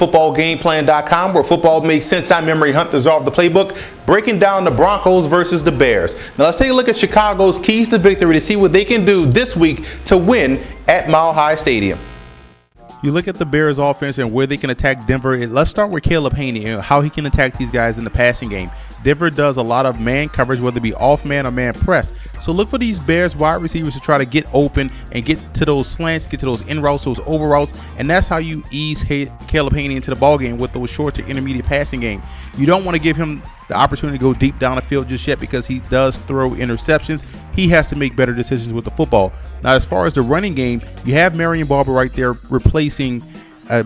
footballgameplan.com, where football makes sense. I'm Emery Hunt, the czar of the playbook, breaking down the Broncos versus the Bears. Now let's take a look at Chicago's keys to victory to see what they can do this week to win at Mile High Stadium. You look at the Bears offense and where they can attack Denver. Let's start with Caleb Haney and how he can attack these guys in the passing game. Denver does a lot of man coverage, whether it be off man or man press. So look for these Bears wide receivers to try to get open and get to those slants, get to those in routes, those over routes, and that's how you ease Caleb Haney into the ball game with those short to intermediate passing game. You don't want to give him the opportunity to go deep down the field just yet because he does throw interceptions. He has to make better decisions with the football. Now, as far as the running game, you have Marion Barber right there replacing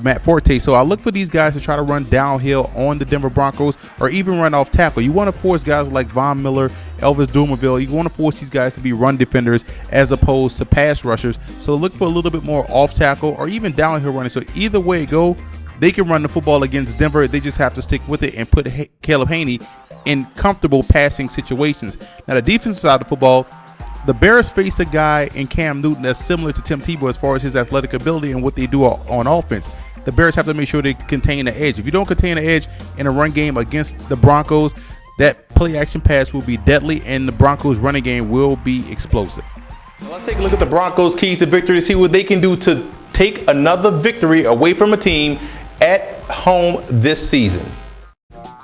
Matt Forte. So I look for these guys to try to run downhill on the Denver Broncos or even run off tackle. You want to force guys like Von Miller, Elvis Dumerville. You want to force these guys to be run defenders as opposed to pass rushers. So look for a little bit more off tackle or even downhill running. So either way it go, they can run the football against Denver. They just have to stick with it and put Caleb Haney in comfortable passing situations. Now, the defensive side of the football, the Bears faced a guy in Cam Newton that's similar to Tim Tebow as far as his athletic ability and what they do on offense. The Bears have to make sure they contain the edge. If you don't contain the edge in a run game against the Broncos, that play action pass will be deadly and the Broncos running game will be explosive. Well, let's take a look at the Broncos' keys to victory to see what they can do to take another victory away from a team at home this season.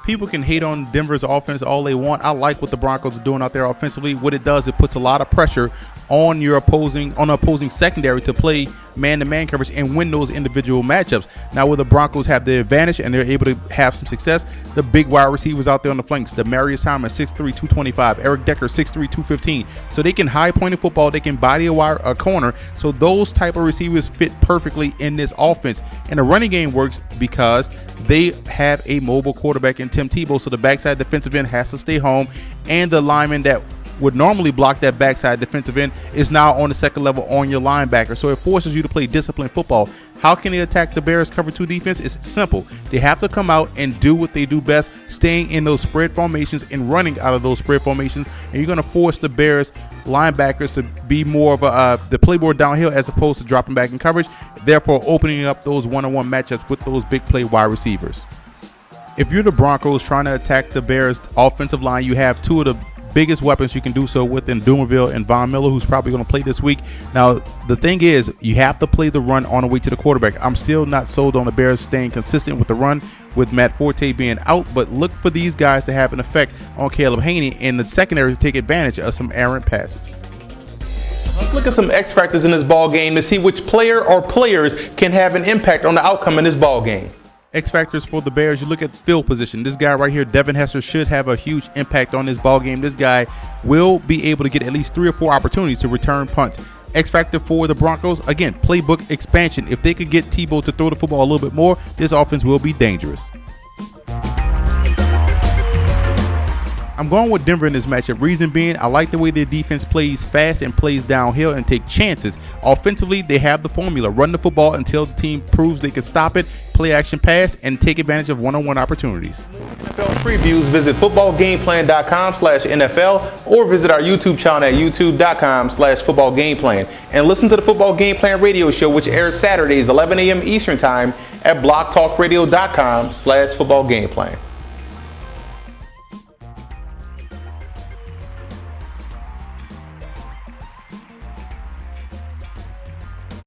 People can hate on Denver's offense all they want. I like what the Broncos are doing out there offensively. What it does, it puts a lot of pressure on your opposing secondary to play man-to-man coverage and win those individual matchups. Now, where the Broncos have the advantage and they're able to have some success, the big wide receivers out there on the flanks, the Marius Thomas 6'3", 225, Eric Decker 6'3", 215. So they can high-point the football, they can body a corner. So those type of receivers fit perfectly in this offense. And the running game works because they have a mobile quarterback in Tim Tebow, so the backside defensive end has to stay home, and the lineman that would normally block that backside defensive end is now on the second level on your linebacker. So it forces you to play disciplined football. How can they attack the Bears cover 2 defense? It's simple. They have to come out and do what they do best, staying in those spread formations and running out of those spread formations. And you're going to force the Bears linebackers to be more of the play more downhill as opposed to dropping back in coverage, therefore opening up those one-on-one matchups with those big play wide receivers. If you're the Broncos trying to attack the Bears offensive line, you have 2 of the biggest weapons you can do so with in Dumerville and Von Miller, who's probably going to play this week. Now, the thing is, you have to play the run on the way to the quarterback. I'm still not sold on the Bears staying consistent with the run with Matt Forte being out, but look for these guys to have an effect on Caleb Haney and the secondary to take advantage of some errant passes. Let's look at some X factors in this ball game to see which player or players can have an impact on the outcome in this ball game. X factors for the Bears, you look at field position. This guy right here, Devin Hester, should have a huge impact on this ball game. This guy will be able to get at least 3 or 4 opportunities to return punts. X factor for the Broncos, again, playbook expansion. If they could get Tebow to throw the football a little bit more, this offense will be dangerous. I'm going with Denver in this matchup. Reason being, I like the way their defense plays fast and plays downhill and take chances. Offensively, they have the formula. Run the football until the team proves they can stop it, play action pass, and take advantage of one-on-one opportunities. NFL previews, visit footballgameplan.com/NFL or visit our YouTube channel at youtube.com/footballgameplan. And listen to the Football Game Plan radio show, which airs Saturdays, 11 a.m. Eastern Time at blogtalkradio.com/footballgameplan.